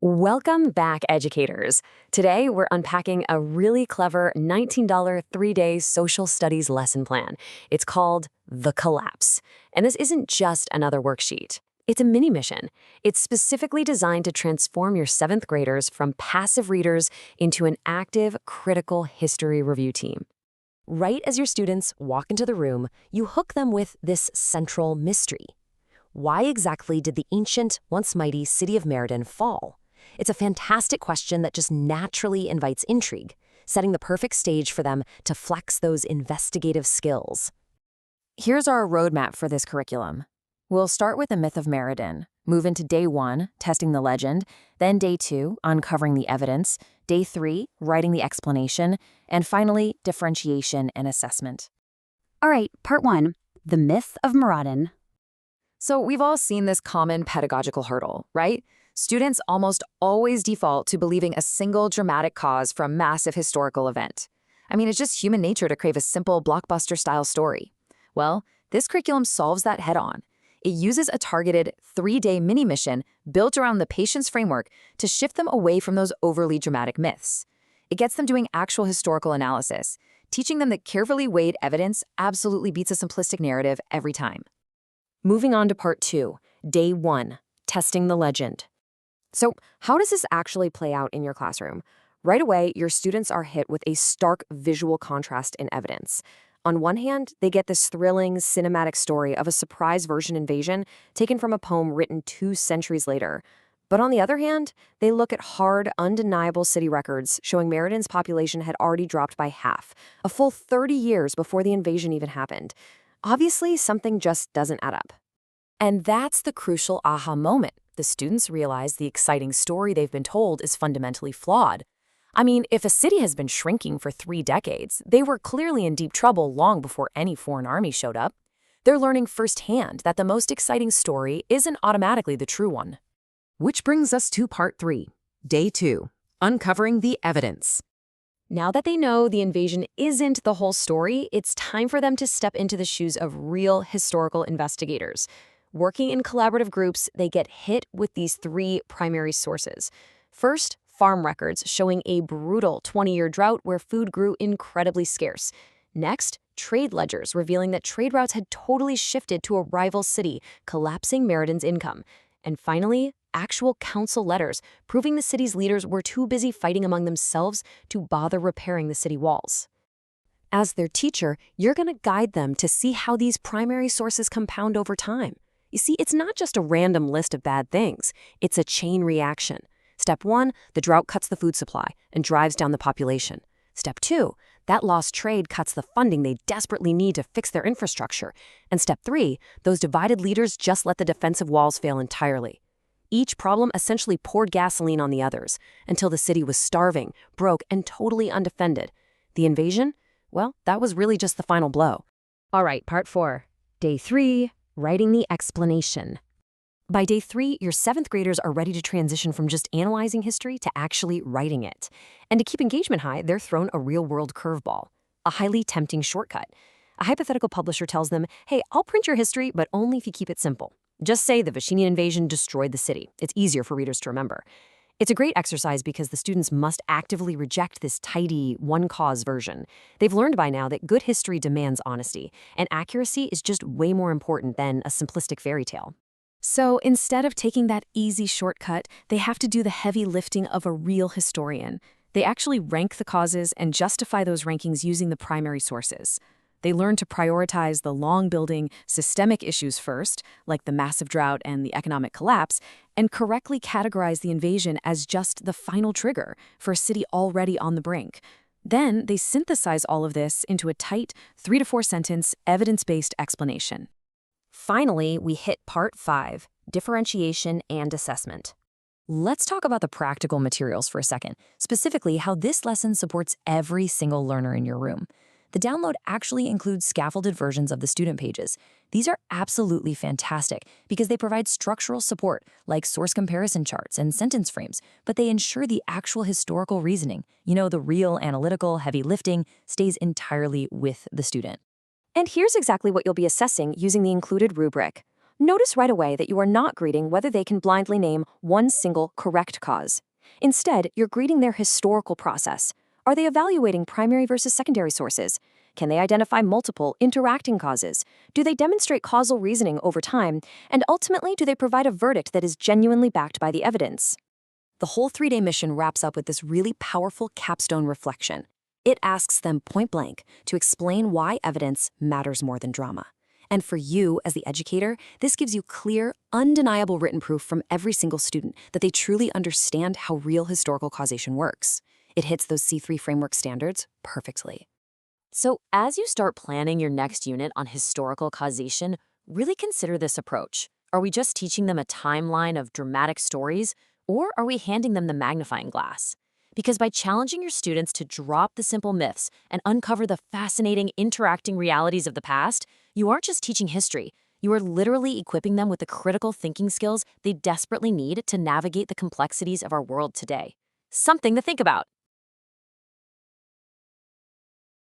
Welcome back, educators. Today, we're unpacking a really clever $19 three-day social studies lesson plan. It's called The Collapse. And this isn't just another worksheet. It's a mini mission. It's specifically designed to transform your seventh graders from passive readers into an active, critical history review team. Right as your students walk into the room, you hook them with this central mystery. Why exactly did the ancient, once mighty city of Maradin fall? It's a fantastic question that just naturally invites intrigue, setting the perfect stage for them to flex those investigative skills. Here's our roadmap for this curriculum. We'll start with the myth of Maradin, move into day 1, testing the legend, then day 2, uncovering the evidence, day 3, writing the explanation, and finally, differentiation and assessment. All right, part 1, the myth of Maradin. So we've all seen this common pedagogical hurdle, right? Students almost always default to believing a single dramatic cause for a massive historical event. I mean, it's just human nature to crave a simple blockbuster-style story. Well, this curriculum solves that head-on. It uses a targeted 3-day mini-mission built around the patient's framework to shift them away from those overly dramatic myths. It gets them doing actual historical analysis, teaching them that carefully weighed evidence absolutely beats a simplistic narrative every time. Moving on to part 2, day 1, testing the legend. So how does this actually play out in your classroom? Right away, your students are hit with a stark visual contrast in evidence. On one hand, they get this thrilling, cinematic story of a surprise Persian invasion taken from a poem written 2 centuries later. But on the other hand, they look at hard, undeniable city records showing Maradin's population had already dropped by half, a full 30 years before the invasion even happened. Obviously, something just doesn't add up. And that's the crucial aha moment. The students realize the exciting story they've been told is fundamentally flawed. I mean, if a city has been shrinking for 3 decades, they were clearly in deep trouble long before any foreign army showed up. They're learning firsthand that the most exciting story isn't automatically the true one. Which brings us to part 3, day 2, uncovering the evidence. Now that they know the invasion isn't the whole story, it's time for them to step into the shoes of real historical investigators. Working in collaborative groups, they get hit with these 3 primary sources. First, farm records showing a brutal 20-year drought where food grew incredibly scarce. Next, trade ledgers revealing that trade routes had totally shifted to a rival city, collapsing Maradin's income. And finally, actual council letters proving the city's leaders were too busy fighting among themselves to bother repairing the city walls. As their teacher, you're going to guide them to see how these primary sources compound over time. You see, it's not just a random list of bad things. It's a chain reaction. Step 1, the drought cuts the food supply and drives down the population. Step 2, that lost trade cuts the funding they desperately need to fix their infrastructure. And step 3, those divided leaders just let the defensive walls fail entirely. Each problem essentially poured gasoline on the others until the city was starving, broke, and totally undefended. The invasion? Well, that was really just the final blow. All right, part 4, day 3. Writing the explanation. By day 3, your 7th graders are ready to transition from just analyzing history to actually writing it. And to keep engagement high, they're thrown a real-world curveball, a highly tempting shortcut. A hypothetical publisher tells them, hey, I'll print your history, but only if you keep it simple. Just say the Vicinian invasion destroyed the city. It's easier for readers to remember. It's a great exercise because the students must actively reject this tidy, one-cause version. They've learned by now that good history demands honesty, and accuracy is just way more important than a simplistic fairy tale. So instead of taking that easy shortcut, they have to do the heavy lifting of a real historian. They actually rank the causes and justify those rankings using the primary sources. They learn to prioritize the long-building, systemic issues first, like the massive drought and the economic collapse, and correctly categorize the invasion as just the final trigger for a city already on the brink. Then they synthesize all of this into a tight 3 to 4 sentence, evidence-based explanation. Finally, we hit part 5, differentiation and assessment. Let's talk about the practical materials for a second, specifically how this lesson supports every single learner in your room. The download actually includes scaffolded versions of the student pages. These are absolutely fantastic because they provide structural support like source comparison charts and sentence frames, but they ensure the actual historical reasoning, the real analytical heavy lifting, stays entirely with the student. And here's exactly what you'll be assessing using the included rubric. Notice right away that you are not greeting whether they can blindly name one single correct cause. Instead, you're greeting their historical process. Are they evaluating primary versus secondary sources? Can they identify multiple, interacting causes? Do they demonstrate causal reasoning over time? And ultimately, do they provide a verdict that is genuinely backed by the evidence? The whole 3-day mission wraps up with this really powerful capstone reflection. It asks them point blank to explain why evidence matters more than drama. And for you, as the educator, this gives you clear, undeniable written proof from every single student that they truly understand how real historical causation works. It hits those C3 framework standards perfectly. So, as you start planning your next unit on historical causation, really consider this approach. Are we just teaching them a timeline of dramatic stories, or are we handing them the magnifying glass? Because by challenging your students to drop the simple myths and uncover the fascinating, interacting realities of the past, you aren't just teaching history, you are literally equipping them with the critical thinking skills they desperately need to navigate the complexities of our world today. Something to think about.